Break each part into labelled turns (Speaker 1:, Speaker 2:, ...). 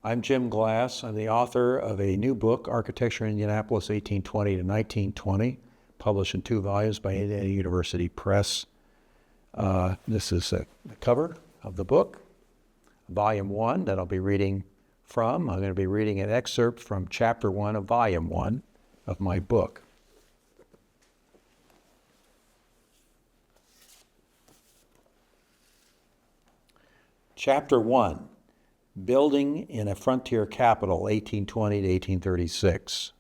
Speaker 1: I'm Jim Glass. I'm the author of a new book, Architecture in Indianapolis, 1820 to 1920, published in 2 volumes by Indiana University Press. This is the cover of the book, Volume 1, that I'll be reading from. I'm going to be reading an excerpt from Chapter 1 of Volume 1 of my book. Chapter 1, Building in a Frontier Capital, 1820 to 1836.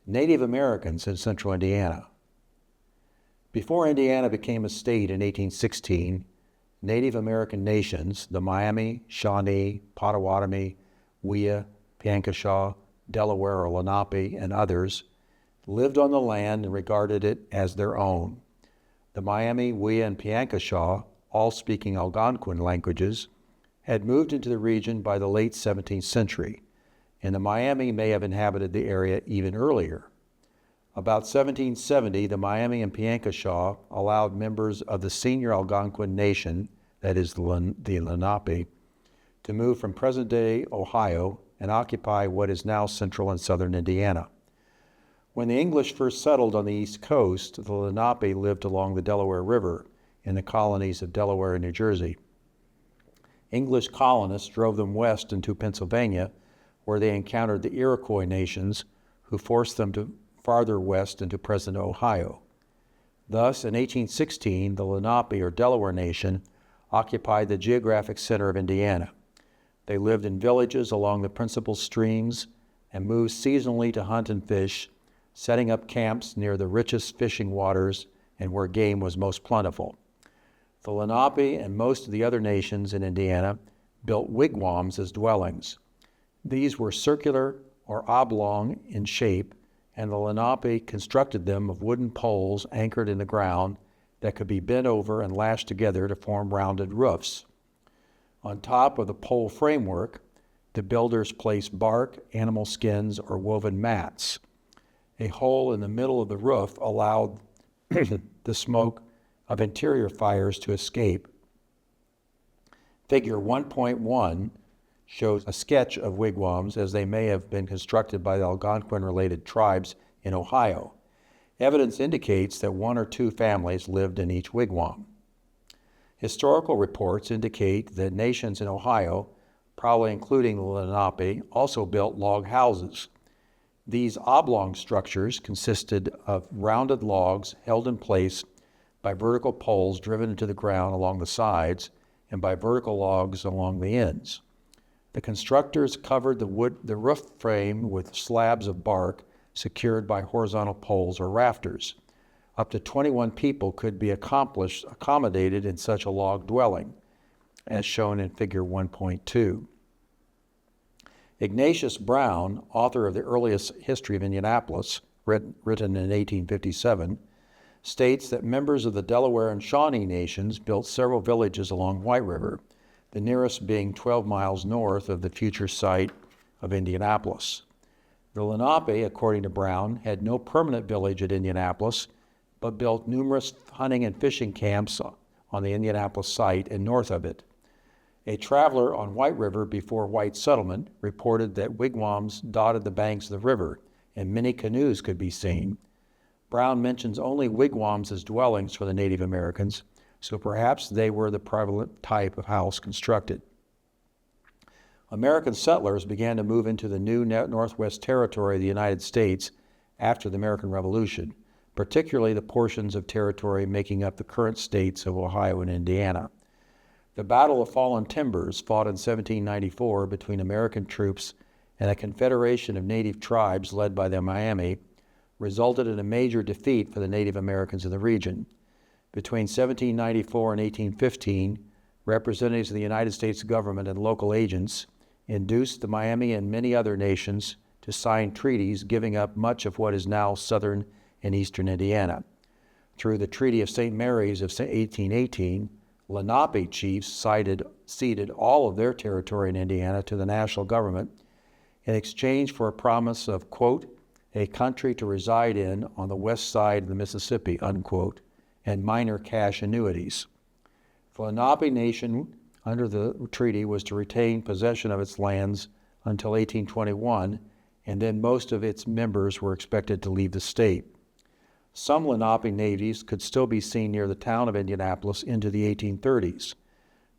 Speaker 1: Native Americans in Central Indiana. Before Indiana became a state in 1816, Native American nations, the Miami, Shawnee, Potawatomi, Wea, Piankashaw, Delaware or Lenape, and others, lived on the land and regarded it as their own. The Miami, Wea, and Piankashaw, all speaking Algonquin languages, had moved into the region by the late 17th century, and the Miami may have inhabited the area even earlier. About 1770, the Miami and Piankashaw allowed members of the senior Algonquin nation, that is the Lenape, to move from present-day Ohio and occupy what is now central and southern Indiana. When the English first settled on the East Coast, the Lenape lived along the Delaware River in the colonies of Delaware and New Jersey. English colonists drove them west into Pennsylvania, where they encountered the Iroquois nations, who forced them to farther west into present Ohio. Thus, in 1816, the Lenape, or Delaware Nation, occupied the geographic center of Indiana. They lived in villages along the principal streams and moved seasonally to hunt and fish, setting up camps near the richest fishing waters and where game was most plentiful. The Lenape and most of the other nations in Indiana built wigwams as dwellings. These were circular or oblong in shape, and the Lenape constructed them of wooden poles anchored in the ground that could be bent over and lashed together to form rounded roofs. On top of the pole framework, the builders placed bark, animal skins, or woven mats. A hole in the middle of the roof allowed the smoke of interior fires to escape. Figure 1.1 shows a sketch of wigwams as they may have been constructed by the Algonquin-related tribes in Ohio. Evidence indicates that 1 or 2 families lived in each wigwam. Historical reports indicate that nations in Ohio, probably including the Lenape, also built log houses. These oblong structures consisted of rounded logs held in place by vertical poles driven into the ground along the sides and by vertical logs along the ends. The constructors covered the roof frame with slabs of bark secured by horizontal poles or rafters. Up to 21 people could be accommodated in such a log dwelling, as shown in Figure 1.2. Ignatius Brown, author of the earliest history of Indianapolis, written in 1857, states that members of the Delaware and Shawnee nations built several villages along White River, the nearest being 12 miles north of the future site of Indianapolis. The Lenape, according to Brown, had no permanent village at Indianapolis, but built numerous hunting and fishing camps on the Indianapolis site and north of it. A traveler on White River before white settlement reported that wigwams dotted the banks of the river, and many canoes could be seen. Brown mentions only wigwams as dwellings for the Native Americans, so perhaps they were the prevalent type of house constructed. American settlers began to move into the new Northwest Territory of the United States after the American Revolution, particularly the portions of territory making up the current states of Ohio and Indiana. The Battle of Fallen Timbers, fought in 1794 between American troops and a confederation of native tribes led by the Miami, resulted in a major defeat for the Native Americans in the region. Between 1794 and 1815, representatives of the United States government and local agents induced the Miami and many other nations to sign treaties giving up much of what is now southern and eastern Indiana. Through the Treaty of St. Mary's of 1818, Lenape chiefs ceded all of their territory in Indiana to the national government in exchange for a promise of, quote, a country to reside in on the west side of the Mississippi, unquote, and minor cash annuities. The Lenape Nation under the treaty was to retain possession of its lands until 1821, and then most of its members were expected to leave the state. Some Lenape natives could still be seen near the town of Indianapolis into the 1830s,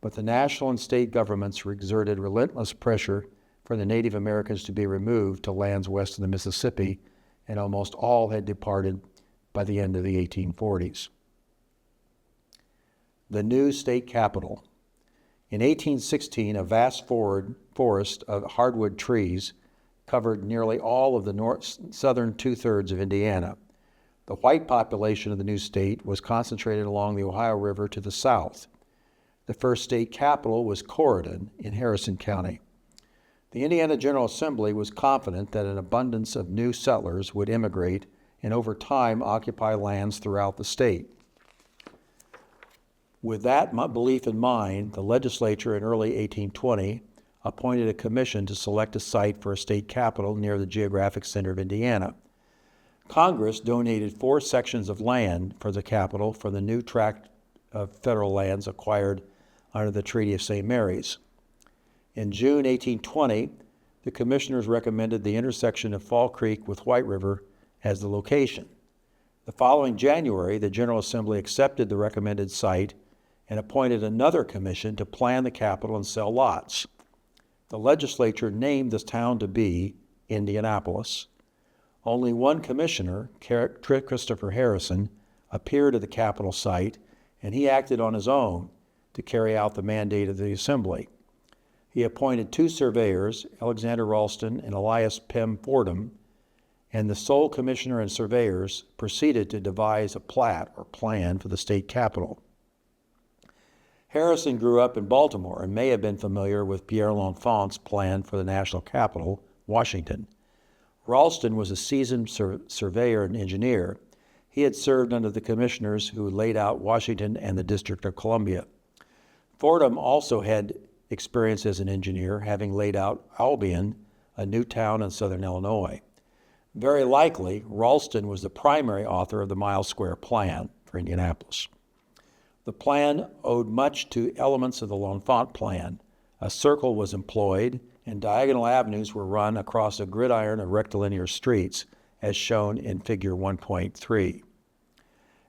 Speaker 1: but the national and state governments exerted relentless pressure for the Native Americans to be removed to lands west of the Mississippi, and almost all had departed by the end of the 1840s. The new state capital. In 1816, a vast forest of hardwood trees covered nearly all of the southern two-thirds of Indiana. The white population of the new state was concentrated along the Ohio River to the south. The first state capital was Corydon in Harrison County. The Indiana General Assembly was confident that an abundance of new settlers would immigrate and over time occupy lands throughout the state. With that belief in mind, the legislature in early 1820 appointed a commission to select a site for a state capital near the geographic center of Indiana. Congress donated 4 sections of land for the capital for the new tract of federal lands acquired under the Treaty of St. Mary's. In June 1820, the commissioners recommended the intersection of Fall Creek with White River as the location. The following January, the General Assembly accepted the recommended site and appointed another commission to plan the capital and sell lots. The legislature named this town to be Indianapolis. Only one commissioner, Christopher Harrison, appeared at the capital site, and he acted on his own to carry out the mandate of the Assembly. He appointed 2 surveyors, Alexander Ralston and Elias Pym Fordham, and the sole commissioner and surveyors proceeded to devise a plat or plan for the state capital. Harrison grew up in Baltimore and may have been familiar with Pierre L'Enfant's plan for the national capital, Washington. Ralston was a seasoned surveyor and engineer. He had served under the commissioners who laid out Washington and the District of Columbia. Fordham also had experience as an engineer, having laid out Albion, a new town in southern Illinois. Very likely, Ralston was the primary author of the mile square plan for Indianapolis. The plan owed much to elements of the L'Enfant plan. A circle was employed, and diagonal avenues were run across a gridiron of rectilinear streets, as shown in Figure 1.3.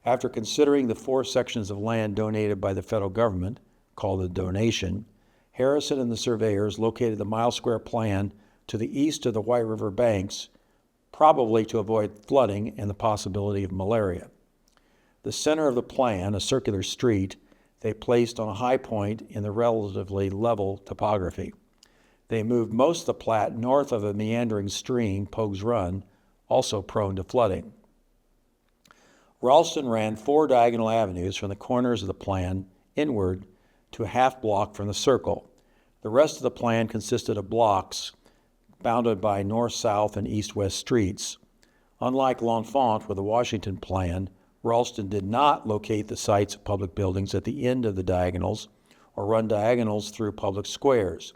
Speaker 1: After considering the 4 sections of land donated by the federal government, called the donation, Harrison and the surveyors located the mile square plan to the east of the White River banks, probably to avoid flooding and the possibility of malaria. The center of the plan, a circular street, they placed on a high point in the relatively level topography. They moved most of the plat north of a meandering stream, Pogue's Run, also prone to flooding. Ralston ran 4 diagonal avenues from the corners of the plan inward to a half block from the circle. The rest of the plan consisted of blocks bounded by north-south and east-west streets. Unlike L'Enfant with the Washington plan, Ralston did not locate the sites of public buildings at the end of the diagonals or run diagonals through public squares.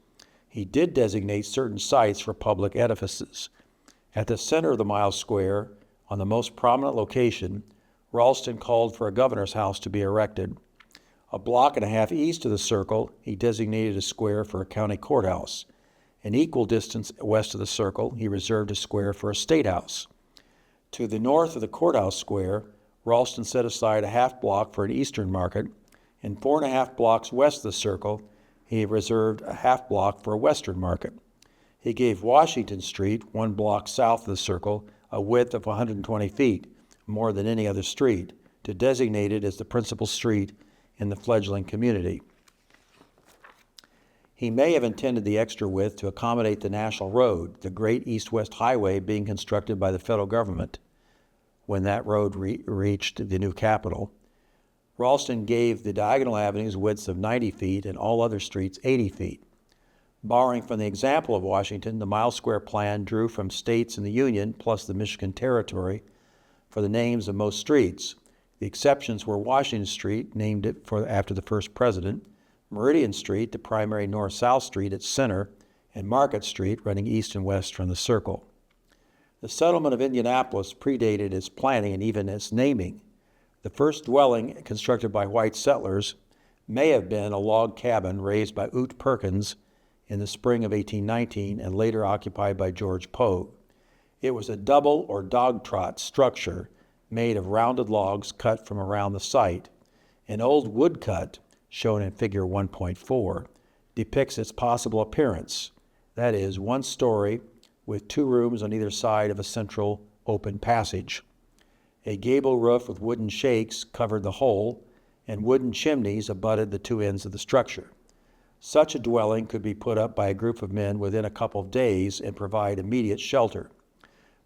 Speaker 1: He did designate certain sites for public edifices. At the center of the mile square, on the most prominent location, Ralston called for a governor's house to be erected. A block and a half east of the circle, he designated a square for a county courthouse. An equal distance west of the circle, he reserved a square for a state house. To the north of the courthouse square, Ralston set aside a half block for an eastern market, and 4.5 blocks west of the circle, he reserved a half block for a western market. He gave Washington Street, 1 block south of the circle, a width of 120 feet, more than any other street, to designate it as the principal street in the fledgling community. He may have intended the extra width to accommodate the National Road, the great east-west highway being constructed by the federal government. When that road reached the new capital, Ralston gave the diagonal avenues widths of 90 feet and all other streets 80 feet. Borrowing from the example of Washington, the mile square plan drew from states in the Union plus the Michigan Territory for the names of most streets. The exceptions were Washington Street, named it after the first president, Meridian Street, the primary north-south street at center, and Market Street, running east and west from the circle. The settlement of Indianapolis predated its planning and even its naming. The first dwelling constructed by white settlers may have been a log cabin raised by Ute Perkins in the spring of 1819 and later occupied by George Pogue. It was a double or dog trot structure made of rounded logs cut from around the site. An old woodcut, shown in figure 1.4, depicts its possible appearance, that is, one story with two rooms on either side of a central open passage. A gable roof with wooden shakes covered the whole, and wooden chimneys abutted the two ends of the structure. Such a dwelling could be put up by a group of men within a couple of days and provide immediate shelter.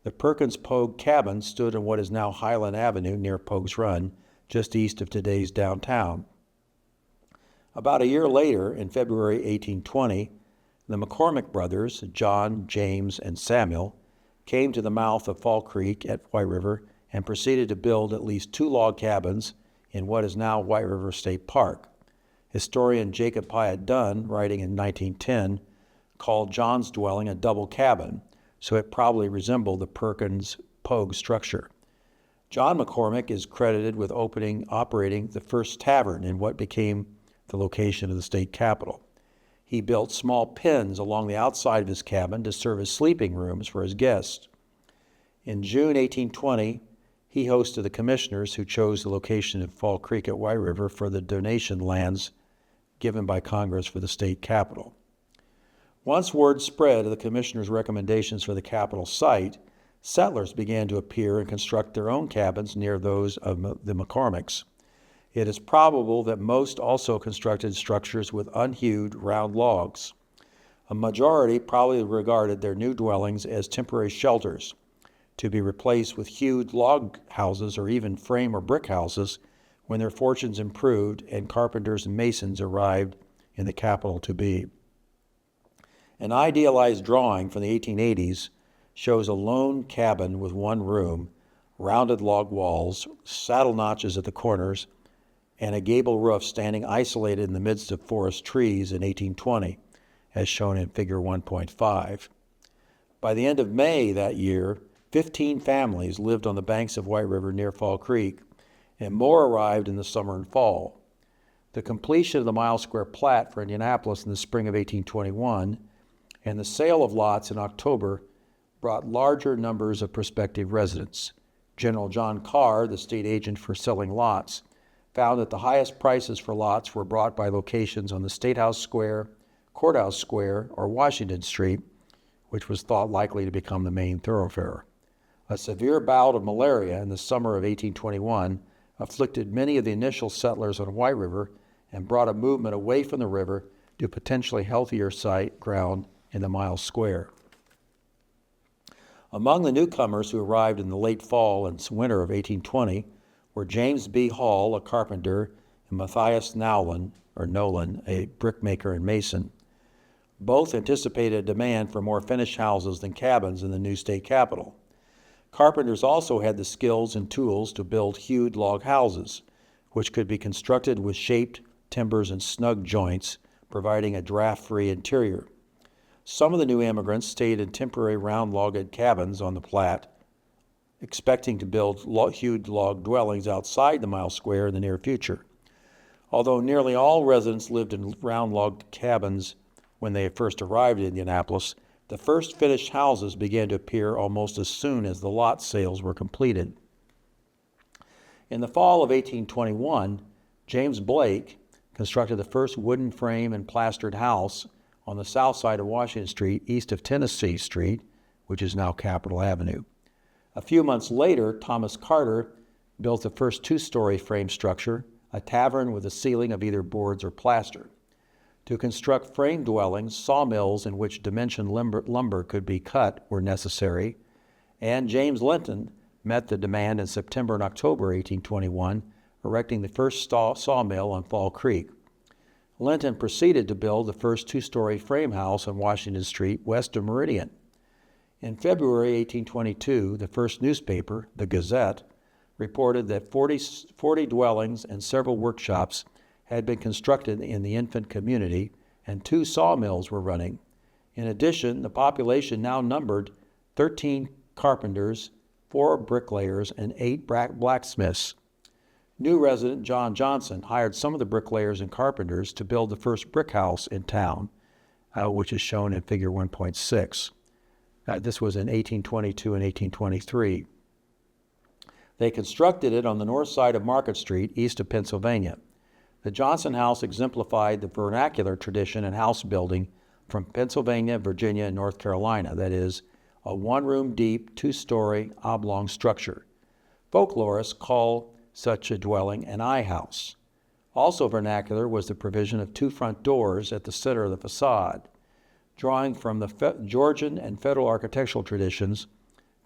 Speaker 1: The Perkins Pogue cabin stood on what is now Highland Avenue near Pogue's Run, just east of today's downtown. About a year later, in February 1820, the McCormick brothers, John, James, and Samuel, came to the mouth of Fall Creek at White River and proceeded to build at least two log cabins in what is now White River State Park. Historian Jacob Hyatt Dunn, writing in 1910, called John's dwelling a double cabin, so it probably resembled the Perkins Pogue structure. John McCormick is credited with operating the first tavern in what became the location of the state capitol. He built small pens along the outside of his cabin to serve as sleeping rooms for his guests. In June 1820, he hosted the commissioners who chose the location of Fall Creek at White River for the donation lands given by Congress for the state capitol. Once word spread of the commissioners' recommendations for the capitol site, settlers began to appear and construct their own cabins near those of the McCormicks. It is probable that most also constructed structures with unhewed round logs. A majority probably regarded their new dwellings as temporary shelters, to be replaced with hewed log houses or even frame or brick houses when their fortunes improved and carpenters and masons arrived in the capital to be. An idealized drawing from the 1880s shows a lone cabin with one room, rounded log walls, saddle notches at the corners, and a gable roof standing isolated in the midst of forest trees in 1820, as shown in figure 1.5. By the end of May that year, 15 families lived on the banks of White River near Fall Creek, and more arrived in the summer and fall. The completion of the mile-square plat for Indianapolis in the spring of 1821 and the sale of lots in October brought larger numbers of prospective residents. General John Carr, the state agent for selling lots, found that the highest prices for lots were brought by locations on the State House Square, Courthouse Square, or Washington Street, which was thought likely to become the main thoroughfare. A severe bout of malaria in the summer of 1821 afflicted many of the initial settlers on White River and brought a movement away from the river to potentially healthier site ground in the mile square. Among the newcomers who arrived in the late fall and winter of 1820 were James B. Hall, a carpenter, and Matthias Nolan, a brickmaker and mason. Both anticipated a demand for more finished houses than cabins in the new state capitol. Carpenters also had the skills and tools to build hewed log houses, which could be constructed with shaped timbers and snug joints, providing a draft-free interior. Some of the new immigrants stayed in temporary round-logged cabins on the Platte, expecting to build hewed log dwellings outside the mile square in the near future. Although nearly all residents lived in round-logged cabins when they first arrived in Indianapolis, the first finished houses began to appear almost as soon as the lot sales were completed. In the fall of 1821, James Blake constructed the first wooden frame and plastered house on the south side of Washington Street, east of Tennessee Street, which is now Capitol Avenue. A few months later, Thomas Carter built the first two-story frame structure, a tavern with a ceiling of either boards or plaster. To construct frame dwellings, sawmills in which dimension lumber could be cut were necessary, and James Linton met the demand in September and October 1821, erecting the first sawmill on Fall Creek. Linton proceeded to build the first two-story frame house on Washington Street west of Meridian. In February 1822, the first newspaper, the Gazette, reported that 40 dwellings and several workshops had been constructed in the infant community, and 2 sawmills were running. In addition, the population now numbered 13 carpenters, 4 bricklayers, and 8 blacksmiths. New resident John Johnson hired some of the bricklayers and carpenters to build the first brick house in town, which is shown in Figure 1.6. This was in 1822 and 1823. They constructed it on the north side of Market Street, east of Pennsylvania. The Johnson House exemplified the vernacular tradition in house building from Pennsylvania, Virginia, and North Carolina, that is, a one-room deep, two-story oblong structure. Folklorists call such a dwelling an I house. Also vernacular was the provision of two front doors at the center of the facade. Drawing from the Georgian and federal architectural traditions,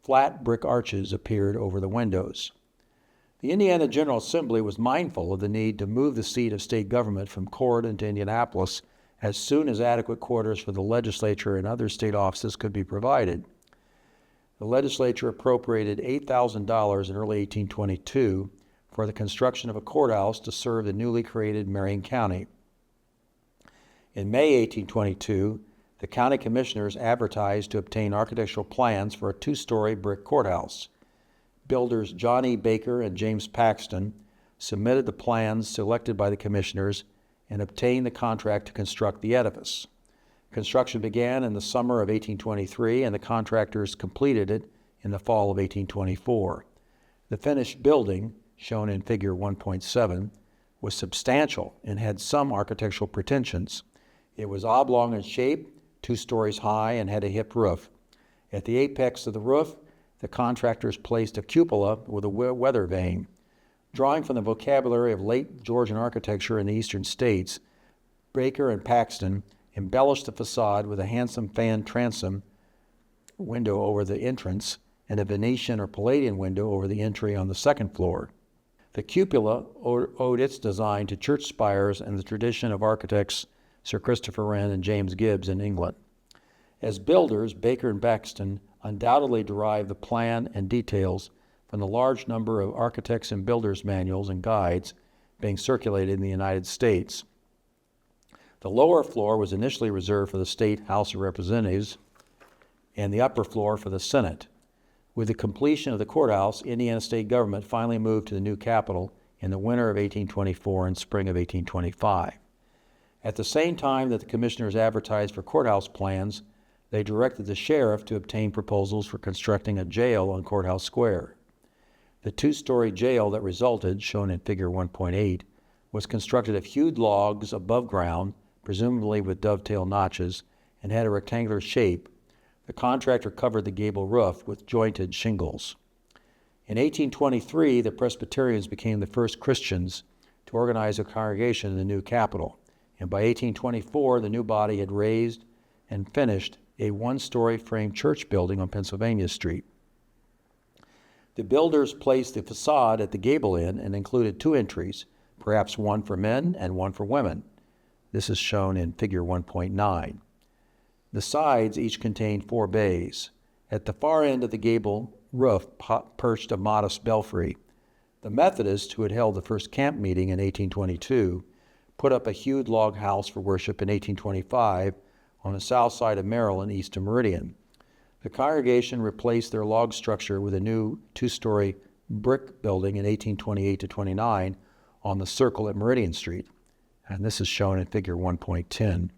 Speaker 1: flat brick arches appeared over the windows. The Indiana General Assembly was mindful of the need to move the seat of state government from Corydon to Indianapolis as soon as adequate quarters for the legislature and other state offices could be provided. The legislature appropriated $8,000 in early 1822 for the construction of a courthouse to serve the newly created Marion County. In May 1822, the county commissioners advertised to obtain architectural plans for a two-story brick courthouse. Builders John E. Baker and James Paxton submitted the plans selected by the commissioners and obtained the contract to construct the edifice. Construction began in the summer of 1823, and the contractors completed it in the fall of 1824. The finished building, shown in Figure 1.7, was substantial and had some architectural pretensions. It was oblong in shape, 2 stories high, and had a hip roof. At the apex of the roof, the contractors placed a cupola with a weather vane. Drawing from the vocabulary of late Georgian architecture in the eastern states, Baker and Paxton embellished the facade with a handsome fan transom window over the entrance and a Venetian or Palladian window over the entry on the second floor. The cupola owed its design to church spires and the tradition of architects Sir Christopher Wren and James Gibbs in England. As builders, Baker and Paxton undoubtedly derived the plan and details from the large number of architects' and builders' manuals and guides being circulated in the United States. The lower floor was initially reserved for the State House of Representatives and the upper floor for the Senate. With the completion of the courthouse, Indiana state government finally moved to the new Capitol in the winter of 1824 and spring of 1825. At the same time that the commissioners advertised for courthouse plans, they directed the sheriff to obtain proposals for constructing a jail on Courthouse Square. The two-story jail that resulted, shown in Figure 1.8, was constructed of hewed logs above ground, presumably with dovetail notches, and had a rectangular shape. The contractor covered the gable roof with jointed shingles. In 1823, the Presbyterians became the first Christians to organize a congregation in the new Capitol, and by 1824, the new body had raised and finished a one-story frame church building on Pennsylvania Street. The builders placed the facade at the gable end and included 2 entries, perhaps one for men and one for women. This is shown in Figure 1.9. The sides each contained 4 bays. At the far end of the gable roof perched a modest belfry. The Methodists, who had held the first camp meeting in 1822, put up a hewed log house for worship in 1825 on the south side of Maryland, east of Meridian. The congregation replaced their log structure with a new 2-story brick building in 1828 to 29 on the Circle at Meridian Street, and this is shown in Figure 1.10.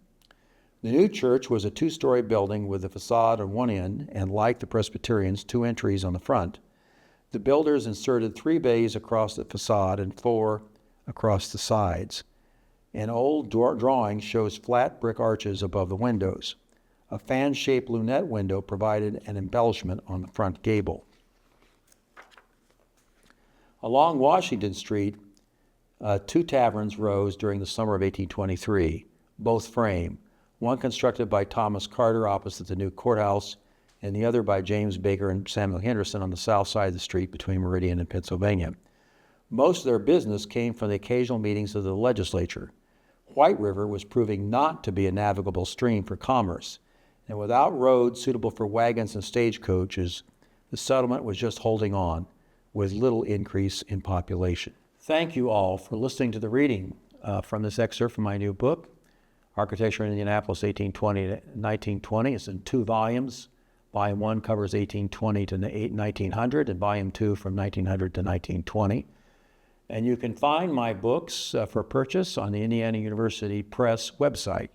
Speaker 1: The new church was a 2-story building with a facade on one end and, like the Presbyterians, 2 entries on the front. The builders inserted 3 bays across the facade and 4 across the sides. An old drawing shows flat brick arches above the windows. A fan-shaped lunette window provided an embellishment on the front gable. Along Washington Street, 2 taverns rose during the summer of 1823, both frame, one constructed by Thomas Carter opposite the new courthouse, and the other by James Baker and Samuel Henderson on the south side of the street between Meridian and Pennsylvania. Most of their business came from the occasional meetings of the legislature. White River was proving not to be a navigable stream for commerce, and without roads suitable for wagons and stagecoaches, the settlement was just holding on, with little increase in population. Thank you all for listening to the reading from this excerpt from my new book, Architecture in Indianapolis, 1820 to 1920. It's in 2 volumes. Volume 1 covers 1820 to 1900, and Volume 2 from 1900 to 1920. And you can find my books for purchase on the Indiana University Press website.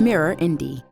Speaker 2: Mirror Indy.